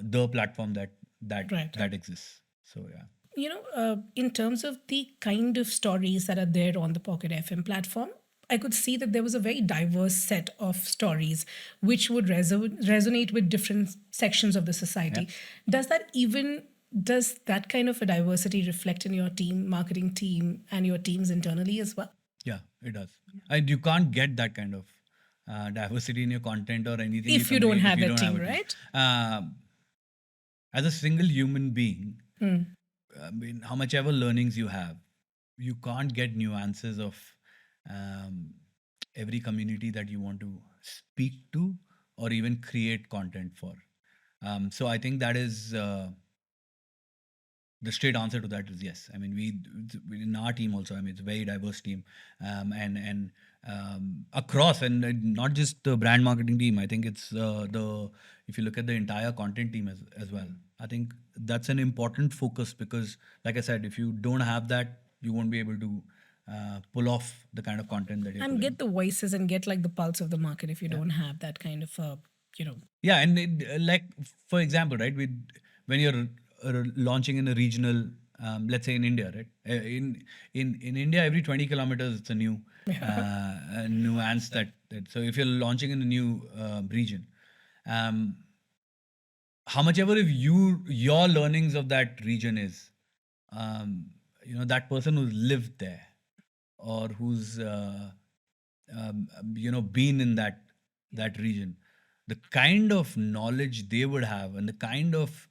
the platform Right. that exists. So yeah. In terms of the kind of stories that are there on the Pocket FM platform, I could see that there was a very diverse set of stories which would resonate with different sections of the Yeah. society. Does that kind of a diversity reflect in your team, marketing team, and your teams internally as well? Yeah, it does. And you can't get that kind of diversity in your content or anything you If you don't communicate if have you that don't have team, a team. right? As a single human being, I mean, how much ever learnings you have, you can't get nuances of um, every community that you want to speak to or even create content for. So I think that is the straight answer to that is yes. I mean, we in our team also. I mean, it's a very diverse team, and across and not just the brand marketing team. I think it's the if you look at the entire content team as well. I think that's an important focus because, like I said, if you don't have that, you won't be able to pull off the kind of content that you're And pulling. get the voices and get like the pulse of the market if you Yeah. don't have that kind of you know Yeah, and like for example, right, when you're launching in a regional, let's say in India, right, in India, every 20 kilometers it's a new nuance that. So if you're launching in a new region, um, how much ever if your learnings of that region is, um, that person who's lived there or who's been in that region, the kind of knowledge they would have and the kind of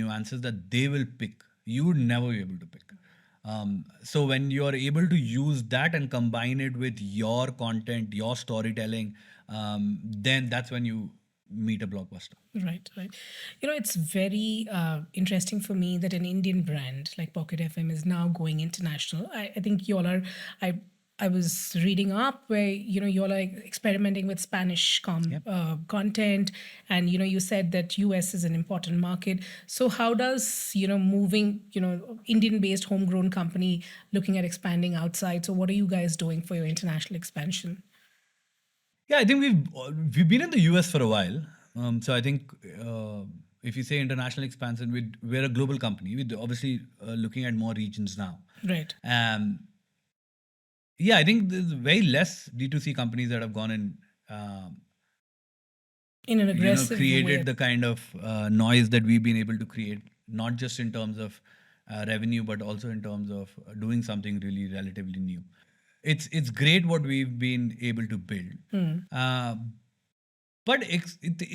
nuances that they will pick, you would never be able to pick. So when you are able to use that and combine it with your content, your storytelling, then that's when you meet a blockbuster. Right, right. It's very interesting for me that an Indian brand like Pocket FM is now going international. I think y'all are. I was reading up where y'all are experimenting with Spanish Yep. content, and you said that US is an important market. So how does moving Indian-based homegrown company looking at expanding outside? So what are you guys doing for your international expansion? Yeah, I think we've been in the US for a while. So I think if you say international expansion, we're a global company. We're obviously looking at more regions now. Right. Um, yeah, I think there's very less D2C companies that have gone in, um, In an aggressive way. created the kind of noise that we've been able to create, not just in terms of revenue, but also in terms of doing something really relatively new. It's great what we've been able to build. Uh, But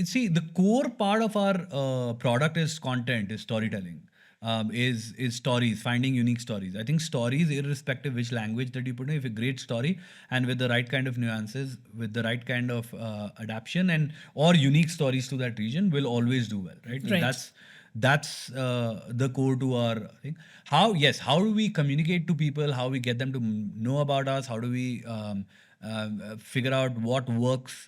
see, the core part of our product is content, is storytelling, is stories, finding unique stories. I think stories, irrespective which language that you put in, if a great story and with the right kind of nuances, with the right kind of adaptation and or unique stories to that region, will always do well, right? So Right. that's the core to our thing. How do we communicate to people? How we get them to know about us? How do we figure out what works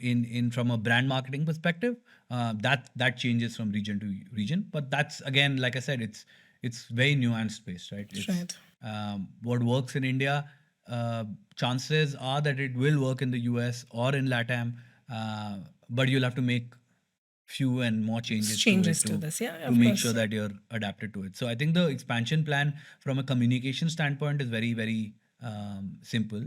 in from a brand marketing perspective? That changes from region to region, but that's again, like I said, it's very nuanced based, right? It's Right. what works in India, chances are that it will work in the US or in LATAM, but you'll have to make few and more changes to Changes it to this, yeah, to of make sure course. that you're adapted to it. So I think the expansion plan from a communication standpoint is very very simple,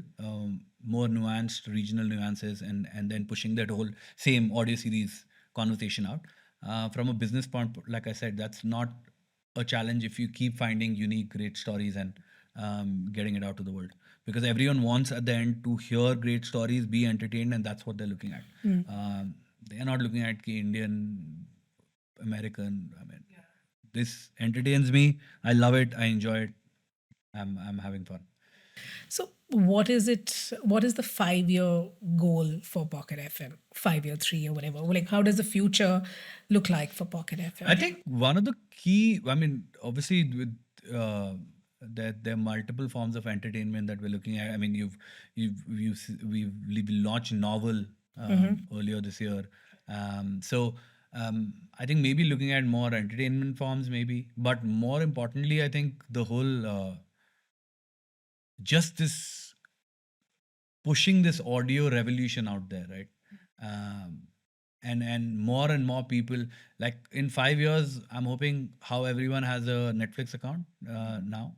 more nuanced regional nuances, and then pushing that whole same audio series conversation out. From a business point, like I said, that's not a challenge if you keep finding unique great stories and getting it out to the world, because everyone wants at the end to hear great stories, be entertained, and that's what they're looking at. They are not looking at Indian, American. I mean, this entertains me. I love it. I enjoy it. I'm having fun. So, what is it? What is the 5 year goal for Pocket FM? 5 year, 3 year, whatever. Like, how does the future look like for Pocket I FM? think one of the key, I mean, obviously with uh, there are multiple forms of entertainment that we're looking at. I mean, we've launched novel earlier this year, so I think maybe looking at more entertainment forms, maybe, but more importantly, I think the whole just this pushing this audio revolution out there, right? Um, and more people, like in 5 years, I'm hoping how everyone has a Netflix account now.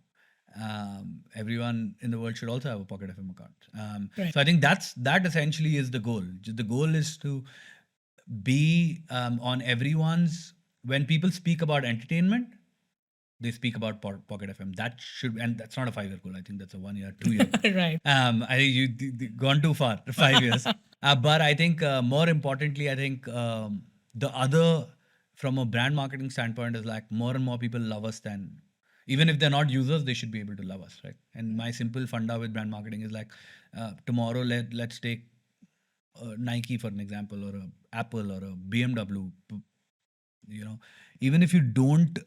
Everyone in the world should also have a Pocket FM account. Right. So I think that essentially is the goal. The goal is to be on everyone's, when people speak about entertainment, they speak about Pocket FM. That should, and that's not a 5 year goal. I think that's a 1 year, 2 year goal. Right. I think gone too far, 5 years. But I think more importantly, I think the other, from a brand marketing standpoint, is like more and more people love us than, even if they're not users, they should be able to love us, right? And my simple funda with brand marketing is like, tomorrow let's take Nike for an example, or a Apple, or a BMW. You know, even if you don't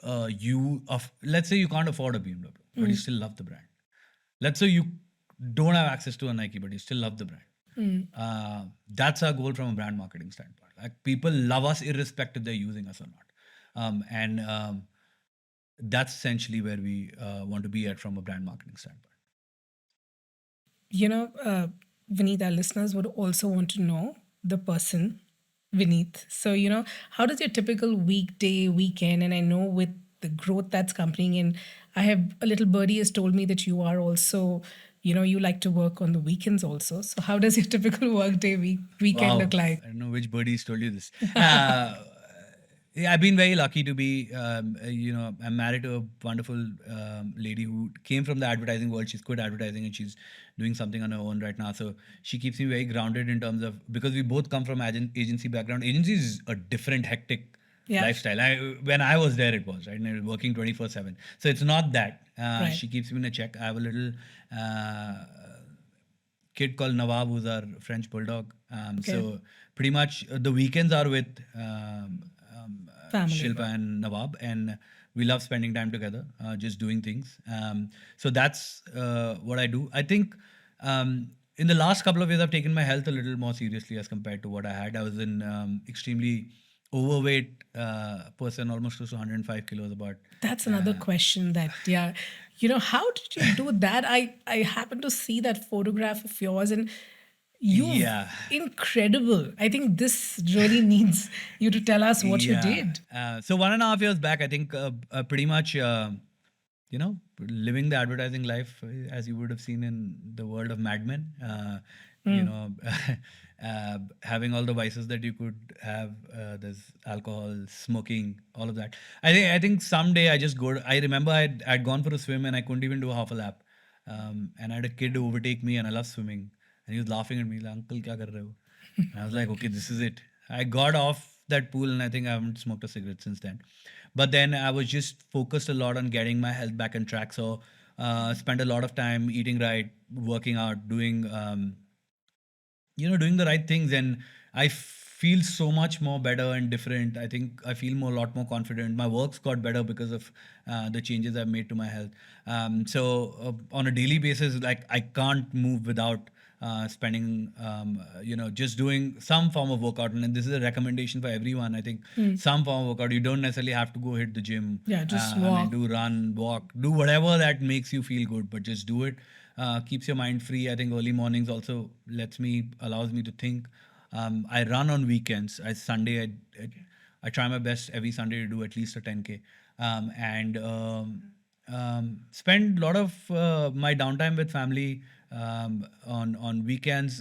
let's say you can't afford a BMW, but you still love the brand. Let's say you don't have access to a Nike, but you still love the brand. That's our goal from a brand marketing standpoint. Like, people love us irrespective they're using us or not, and that's essentially where we want to be at from a brand marketing standpoint. You know, Vineet, our listeners would also want to know the person, Vineet. So, how does your typical weekday, weekend, and I know with the growth that's coming in, I have a little birdie has told me that you are also, you like to work on the weekends also. So, how does your typical workday weekend Wow, look like? I don't know which birdies told you this. Yeah, I've been very lucky to be, I'm married to a wonderful lady who came from the advertising world. She's quit advertising and she's doing something on her own right now. So she keeps me very grounded in terms of, because we both come from agency background. Agency is a different, hectic Yeah. lifestyle. When I was there, it was right, and it was working 24/7. So it's not that. Right. She keeps me in a check. I have a little kid called Nawab, who's our French bulldog. Okay. So pretty much the weekends are with Family. Shilpa and Nawab, and we love spending time together, just doing things. So that's what I do. I think in the last couple of years, I've taken my health a little more seriously as compared to what I had. I was in extremely overweight person, almost close to 105 kilos, about. That's another question that, yeah, how did you do that? I happened to see that photograph of yours and you've Yeah. incredible. I think this really needs you to tell us what you Yeah. did. So 1.5 years back, I think pretty much, living the advertising life, as you would have seen in the world of Mad Men. You know, having all the vices that you could have. There's alcohol, smoking, all of that. I think someday I just go. I remember I'd gone for a swim and I couldn't even do a half a lap. And I had a kid overtake me, and I love swimming, and he was laughing at me like, "Uncle, kya kar rahe ho?" And I was like, okay, this is it. I got off that pool and I think I haven't smoked a cigarette since then. But then I was just focused a lot on getting my health back on track. So spent a lot of time eating right, working out, doing the right things. And I feel so much more better and different. I think I feel a lot more confident. My work's got better because of the changes I've made to my health. So on a daily basis, like, I can't move without spending, just doing some form of workout. And this is a recommendation for everyone. I think some form of workout. You don't necessarily have to go hit the gym. Yeah, just I mean, walk. do run, walk, do whatever that makes you feel good, but just do it. Keeps your mind free. I think early mornings also allows me to think. I run on weekends. I try my best every Sunday to do at least a 10K, and spend a lot of my downtime with family on weekends.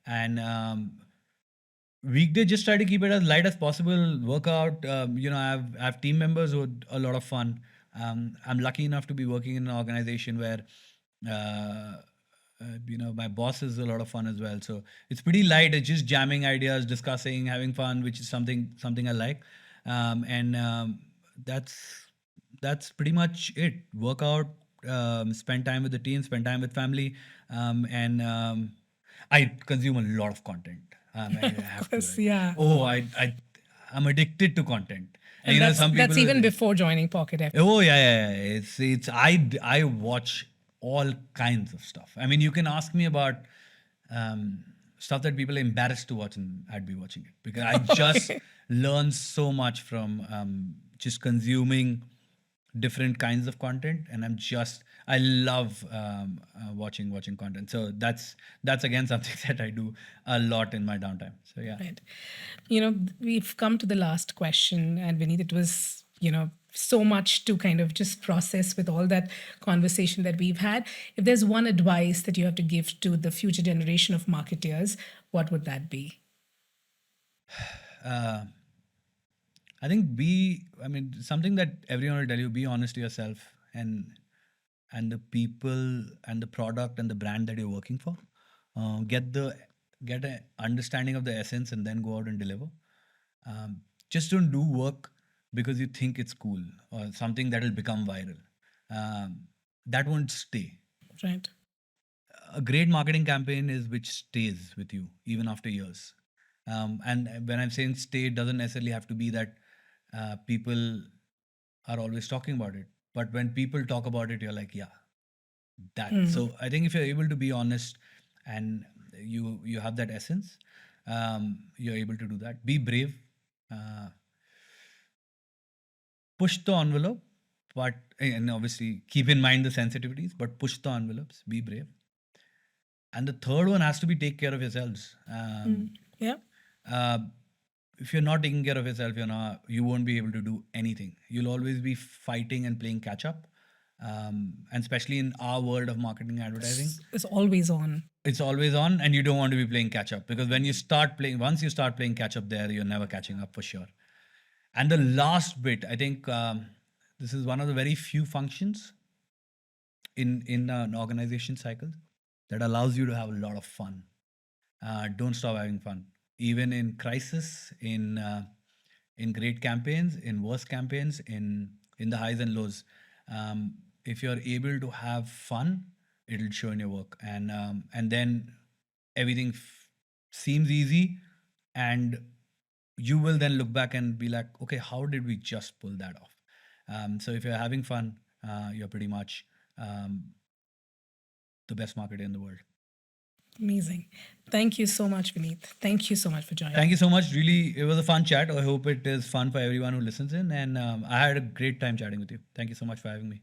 And Weekday, just try to keep it as light as possible. Workout. I have team members who are a lot of fun. I'm lucky enough to be working in an organization where uh, my boss is a lot of fun as well. So it's pretty light. It's just jamming ideas, discussing, having fun, which is something I like. And that's pretty much it. Workout, spend time with the team, spend time with family, and I consume a lot of content. I Of have to, course, right? yeah. Oh, I'm addicted to content. And And some that's people. even before joining Pocket F. Oh yeah. It's I watch all kinds of stuff. I mean, you can ask me about um, stuff that people are embarrassed to watch, and I'd be watching it because I just learn so much from just consuming different kinds of content, and I love watching content. So that's again something that I do a lot in my downtime. So yeah. Right. We've come to the last question, and Vineet, it was, so much to kind of just process with all that conversation that we've had. If there's one advice that you have to give to the future generation of marketeers, what would that be? I think something that everyone will tell you: be honest to yourself and the people and the product and the brand that you're working for. Get an understanding of the essence and then go out and deliver. Just don't do work because you think it's cool or something that will become viral. That won't stay. Right. A great marketing campaign is which stays with you even after years. And when I'm saying stay, it doesn't necessarily have to be that people are always talking about it. But when people talk about it, you're like, yeah, that. So I think if you're able to be honest and you have that essence, you're able to do that. Be brave. Uh, Push the envelope, but and obviously keep in mind the sensitivities, but push the envelopes. Be brave. And the third one has to be take care of yourselves. Yeah. Uh, if you're not taking care of yourself, you won't be able to do anything. You'll always be fighting and playing catch up. And especially in our world of marketing and advertising, It's always on. it's always on, and you don't want to be playing catch up because once you start playing catch up there, you're never catching up for sure. And the last bit, I think this is one of the very few functions in an organization cycle that allows you to have a lot of fun. Don't stop having fun, even in crisis, in great campaigns, in worst campaigns, in the highs and lows. If you're able to have fun, it'll show in your work, and then everything seems easy, and you will then look back and be like, okay, how did we just pull that off? So if you're having fun, you're pretty much the best marketer in the world. Amazing. Thank you so much, Vineet. Thank you so much for joining. Thank you so much. Really, it was a fun chat. I hope it is fun for everyone who listens in. And I had a great time chatting with you. Thank you so much for having me.